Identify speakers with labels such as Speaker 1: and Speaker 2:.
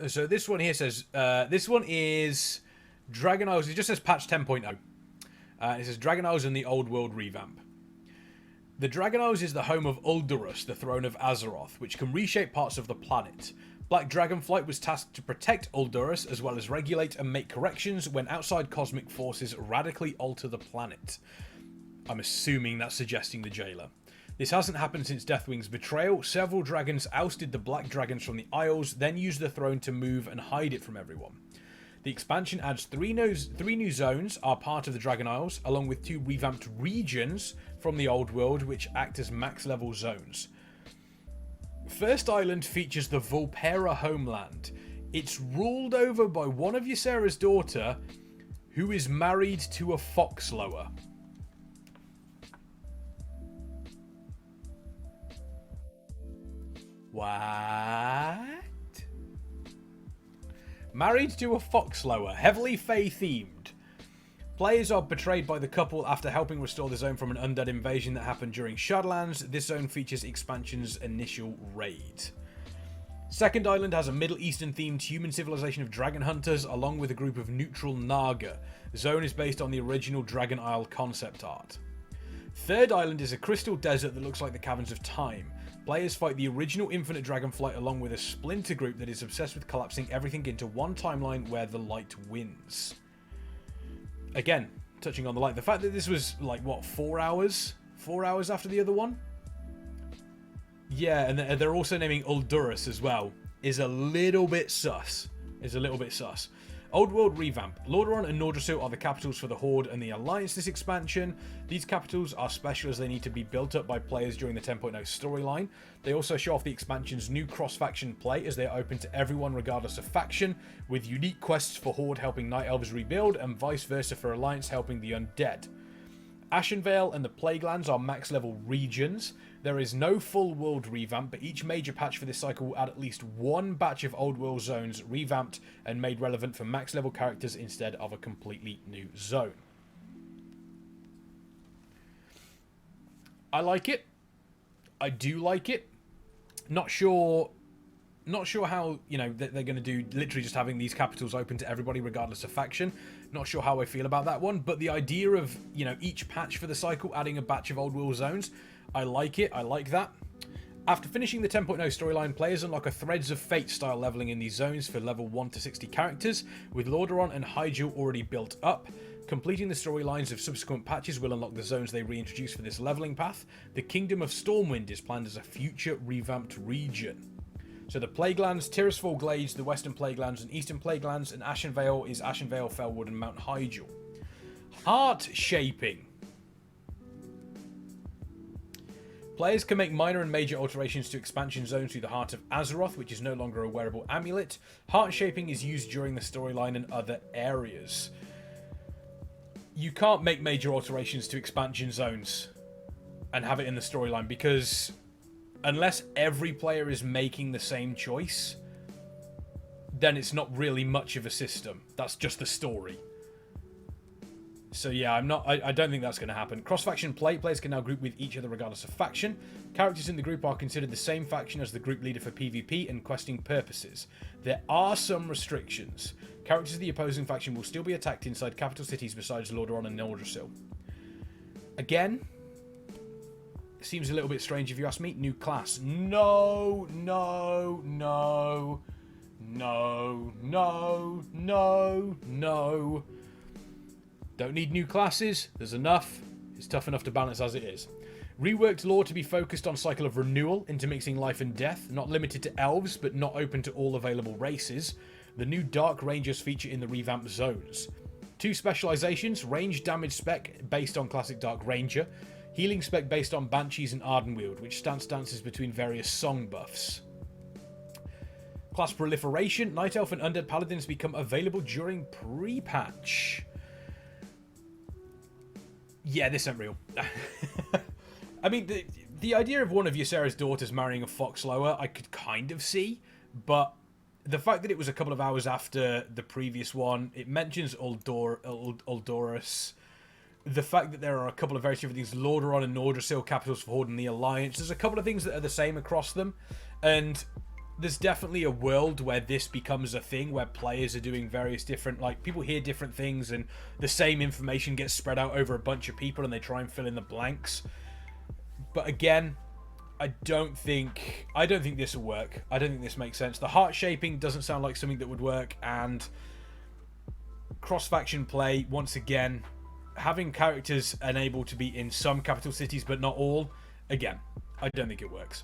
Speaker 1: So this one here says, this one is Dragon Isles. It just says patch 10.0. It says Dragon Isles in the Old World revamp. The Dragon Isles is the home of Uldurus, the throne of Azeroth, which can reshape parts of the planet. Black Dragonflight was tasked to protect Uldurus, as well as regulate and make corrections when outside cosmic forces radically alter the planet. I'm assuming that's suggesting the Jailer. This hasn't happened since Deathwing's betrayal. Several dragons ousted the Black Dragons from the Isles, then used the throne to move and hide it from everyone. The expansion adds three new zones are part of the Dragon Isles, along with 2 revamped regions from the Old World, which act as max level zones. First island features the Volpera homeland. It's ruled over by one of Ysera's daughter, who is married to a foxlower. What? Married to a foxlower, heavily Fae-themed. Players are betrayed by the couple after helping restore the zone from an undead invasion that happened during Shadowlands. This zone features expansion's initial raid. Second island has a Middle Eastern themed human civilization of dragon hunters along with a group of neutral Naga. The zone is based on the original Dragon Isle concept art. Third island is a crystal desert that looks like the Caverns of Time. Players fight the original Infinite Dragonflight along with a splinter group that is obsessed with collapsing everything into one timeline where the light wins. Again, touching on the light, the fact that this was like, what, 4 hours? 4 hours after the other one? Yeah, and they're also naming Uldurus as well, is a little bit sus. Old World revamp. Lordaeron and Nordrassil are the capitals for the Horde and the Alliance this expansion. These capitals are special as they need to be built up by players during the 10.0 storyline. They also show off the expansion's new cross-faction play as they are open to everyone regardless of faction, with unique quests for Horde helping Night Elves rebuild and vice versa for Alliance helping the Undead. Ashenvale and the Plaguelands are max level regions. There is no full world revamp, but each major patch for this cycle will add at least one batch of old world zones revamped and made relevant for max level characters instead of a completely new zone. I like it. I do like it. Not sure how, you know, they're going to do literally just having these capitals open to everybody regardless of faction. Not sure how I feel about that one, but the idea of, you know, each patch for the cycle adding a batch of old world zones, I like it. I like that. After finishing the 10.0 storyline, players unlock a Threads of Fate style leveling in these zones for level 1 to 60 characters, with Lordaeron and Hyjal already built up. Completing the storylines of subsequent patches will unlock the zones they reintroduce for this leveling path. The Kingdom of Stormwind is planned as a future revamped region. So the Plaguelands, Tirisfal Glades, the Western Plaguelands and Eastern Plaguelands, and Ashenvale is Ashenvale, Felwood and Mount Hyjal. Heart shaping. Players can make minor and major alterations to expansion zones through the Heart of Azeroth, which is no longer a wearable amulet. Heart shaping is used during the storyline and other areas. You can't make major alterations to expansion zones and have it in the storyline because unless every player is making the same choice, then it's not really much of a system. That's just the story. So yeah, I don't think that's going to happen. Cross-faction play. Players can now group with each other regardless of faction. Characters in the group are considered the same faction as the group leader for PvP and questing purposes. There are some restrictions. Characters of the opposing faction will still be attacked inside capital cities besides Lordaeron and Nordrassil. Again, seems a little bit strange if you ask me. New class. No. Don't need new classes. There's enough. It's tough enough to balance as it is. Reworked lore to be focused on cycle of renewal, intermixing life and death, not limited to elves, but not open to all available races. The new Dark Rangers feature in the revamped zones. 2 specializations, range damage spec based on classic Dark Ranger, healing spec based on Banshees and Ardenweald, which stances between various song buffs. Class proliferation, Night Elf and Undead Paladins become available during pre-patch. Yeah, this ain't real. I mean, the idea of one of Ysera's daughters marrying a foxlower, I could kind of see, but the fact that it was a couple of hours after the previous one, it mentions Uldurus. The fact that there are a couple of very different things, Lordaeron and Nordrassil, capitals for Horde and the Alliance. There's a couple of things that are the same across them, and there's definitely a world where this becomes a thing, where players are doing various different, like, people hear different things and the same information gets spread out over a bunch of people and they try and fill in the blanks. But again, I don't think this will work. I don't think this makes sense. The heart shaping doesn't sound like something that would work, and cross-faction play, once again, having characters enabled to be in some capital cities but not all, again, I don't think it works.